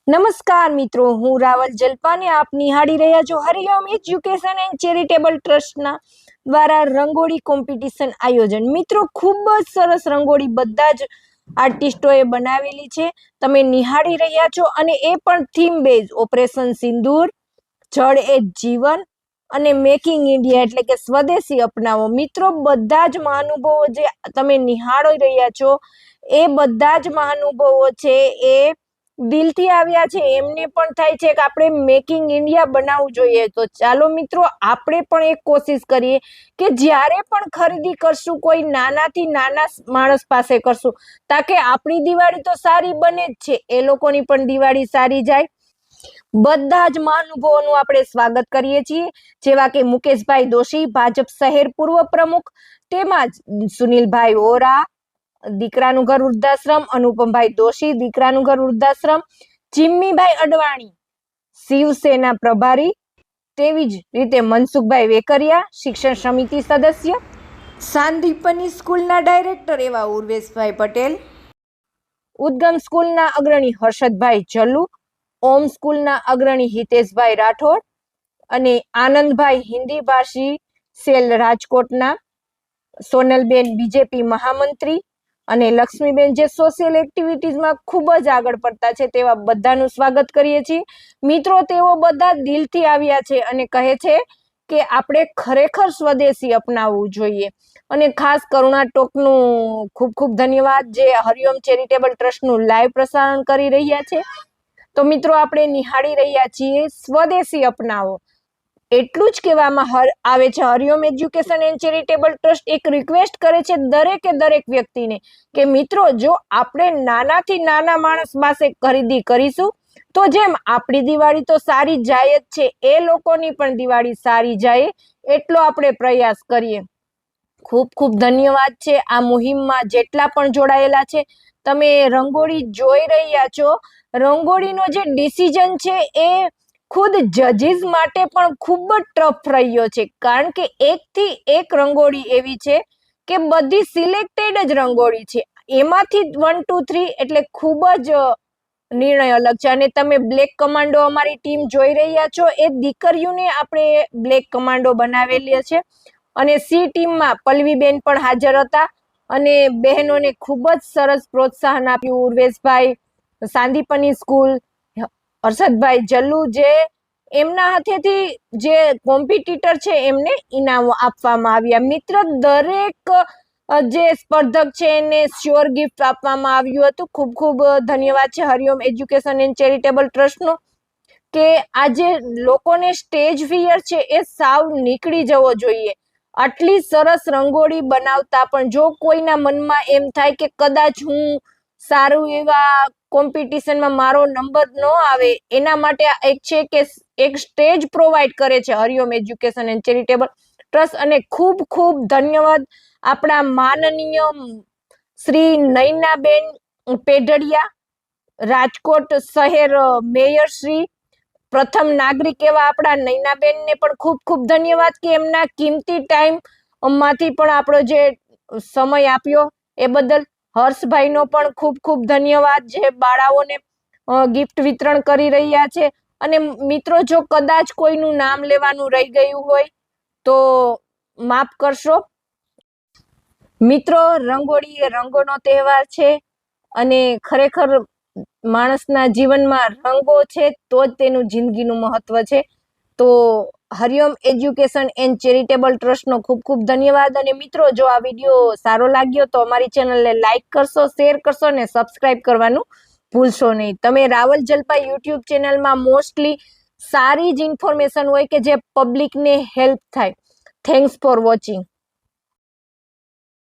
નમસ્કાર મિત્રો, હું રાવલ જલપાને આપ નિહાળી રહ્યા છો હરિઓમ એજ્યુકેશન એન્ડ ચેરિટેબલ ટ્રસ્ટના દ્વારા રંગોળી કોમ્પિટિશન આયોજન। મિત્રો, ખૂબ જ સરસ રંગોળી બધા જ આર્ટિસ્ટોએ બનાવેલી છે, તમે નિહાળી રહ્યા છો, અને એ પણ થીમ બેઝ ઓપરેશન સિંદૂર, જળ એ જીવન અને મેકિંગ ઇન્ડિયા એટલે કે સ્વદેશી અપનાવો। મિત્રો, બધા જ મહાનુભાવો જે તમે નિહાળી રહ્યા છો એ બધા જ મહાનુભાવો છે એ દિલથી આવ્યા છે। એમને પણ થાય છે કે આપણે મેકિંગ ઇન્ડિયા બનાવવું જોઈએ। તો ચાલો મિત્રો, આપણે પણ એક કોશિશ કરીએ કે જ્યારે પણ ખરીદી કરશું કોઈ નાનાથી નાના માણસ પાસે કરશું, તાકે આપણી દિવાળી તો સારી બને જ છે, એ લોકોની પણ દિવાળી સારી જાય। બધા જ મહાનુભાવોનું આપણે સ્વાગત કરીએ છીએ, જેવા કે મુકેશભાઈ દોશી, ભાજપ શહેર પૂર્વ પ્રમુખ, તેમજ સુનિલભાઈ ઓરા, દીકરાનું ઘર વૃદ્ધાશ્રમ, અનુપમભાઈ દોશી, દીકરાનું ઘર વૃદ્ધાશ્રમ, ચિમ્મીભાઈ અડવાણી, શિવસેના પ્રભારી, તેવી જ રીતે મનસુખભાઈ વેકરિયા, શિક્ષણ સમિતિ સદસ્ય, સાંદીપની સ્કૂલના ડાયરેક્ટર એવા ઉર્વેશભાઈ પટેલ, ઉદ્ગમ સ્કૂલના અગ્રણી હર્ષદભાઈ જલ્લુ, ઓમ સ્કૂલના અગ્રણી હિતેશભાઈ રાઠોડ અને આનંદભાઈ હિન્દી ભાષી સેલ રાજકોટના, સોનલબેન બીજેપી મહામંત્રી અને લક્ષ્મીબેન જે સોશિયલ એક્ટિવિટીઝમાં ખૂબ જ આગળ પડતા છે, તેવા બધાનું સ્વાગત કરીએ છીએ। મિત્રો, તેઓ બધા દિલથી આવ્યા છે અને કહે છે કે આપણે ખરેખર સ્વદેશી અપનાવવું જોઈએ। અને ખાસ કરુણા ટોકનું ખૂબ ખૂબ ધન્યવાદ, જે હરિઓમ ચેરિટેબલ ટ્રસ્ટનું લાઈવ પ્રસારણ કરી રહ્યા છે। તો મિત્રો, આપણે નિહાળી રહ્યા છીએ સ્વદેશી અપનાવો। એટલું જ કહેવામાં આવે છે, Hariom education and charitable trust એક રિક્વેસ્ટ કરે છે દરેકે દરેક વ્યક્તિને કે મિત્રો, જો આપણે નાનાથી નાના માણસ પાસે ખરીદી કરીશું તો જેમ આપણી દિવાળી તો સારી જાય જ છે, એ લોકોની પણ દિવાળી સારી જાય એટલો આપણે પ્રયાસ કરીએ। ખૂબ ખૂબ ધન્યવાદ છે આ મુહિમમાં જેટલા પણ જોડાયેલા છે। તમે રંગોળી જોઈ રહ્યા છો, રંગોળીનો જે ડિસિઝન છે એ ખુદ જજીસ માટે પણ ખૂબ જ ટફ રહ્યો છે, કારણ કે એકથી એક રંગોળી એવી છે કે બધી સિલેક્ટેડ જ રંગોળી છે, એમાંથી 1 2 3 એટલે ખૂબ જ નિર્ણય અલગ છે। અને તમે બ્લેક કમાન્ડો અમારી ટીમ જોઈ રહ્યા છો, એ દીકરીઓને આપણે બ્લેક કમાન્ડો બનાવેલી છે, અને સી ટીમમાં પલ્લવીબેન પણ હાજર હતા અને બહેનોને ખૂબ જ સરસ પ્રોત્સાહન આપ્યું। ઉર્વેશભાઈ, સાંદીપની સ્કૂલ, હર્ષદભાઈ જલ્લુ, જે એમના હાથેથી જે કોમ્પિટિટર છે એમને ઇનામો આપવામાં આવ્યા। મિત્ર, દરેક જે સ્પર્ધક છે એને શ્યોર ગિફ્ટ આપવામાં આવ્યું હતું। ખૂબ ખૂબ ધન્યવાદ છે હરિઓમ એજ્યુકેશન એન્ડ ચેરિટેબલ ટ્રસ્ટનો કે આજે લોકોને સ્ટેજ ફિયર છે એ સાવ નીકળી જવો જોઈએ। આટલી સરસ રંગોળી બનાવતા પણ જો કોઈના મનમાં એમ થાય કે કદાચ હું સારું એવા કોમ્પિટિશનમાં મારો નંબર ન આવે, એના માટે એક છે કે એક સ્ટેજ પ્રોવાઈડ કરે છે Hariom education and charitable trust. અને ખૂબ ખૂબ ધન્યવાદ આપણા માનનીય શ્રી નયનાબેન પેઢડિયા, રાજકોટ શહેર મેયર શ્રી, પ્રથમ નાગરિક એવા આપણા નયનાબેનને પણ ખૂબ ખૂબ ધન્યવાદ કે એમના કિંમતી ટાઈમ માંથી પણ આપણો જે સમય આપ્યો એ બદલ। હર્ષભાઈનો પણ ખૂબ ખૂબ ધન્યવાદ, જે બાળાઓને ગિફ્ટ વિતરણ કરી રહ્યા છે। અને મિત્રો, જો કદાચ કોઈનું નામ લેવાનું રહી ગયું હોય તો માફ કરશો। મિત્રો, રંગોળી એ રંગોનો તહેવાર છે અને ખરેખર માણસના જીવનમાં રંગો છે તો જ તેનું જિંદગીનું મહત્વ છે। તો હરિઓમ એજ્યુકેશન એન્ડ ચેરિટેબલ ટ્રસ્ટનો ખૂબ ખૂબ ધન્યવાદ। અને મિત્રો, જો આ વિડીયો સારો લાગ્યો તો અમારી ચેનલને લાઈક કરશો, શેર કરશો અને સબસ્ક્રાઇબ કરવાનું ભૂલશો નહીં। તમે રાવલ જલપા યુટ્યુબ ચેનલમાં મોસ્ટલી સારી જ ઇન્ફોર્મેશન હોય કે જે પબ્લિકને હેલ્પ થાય। Thanks for watching.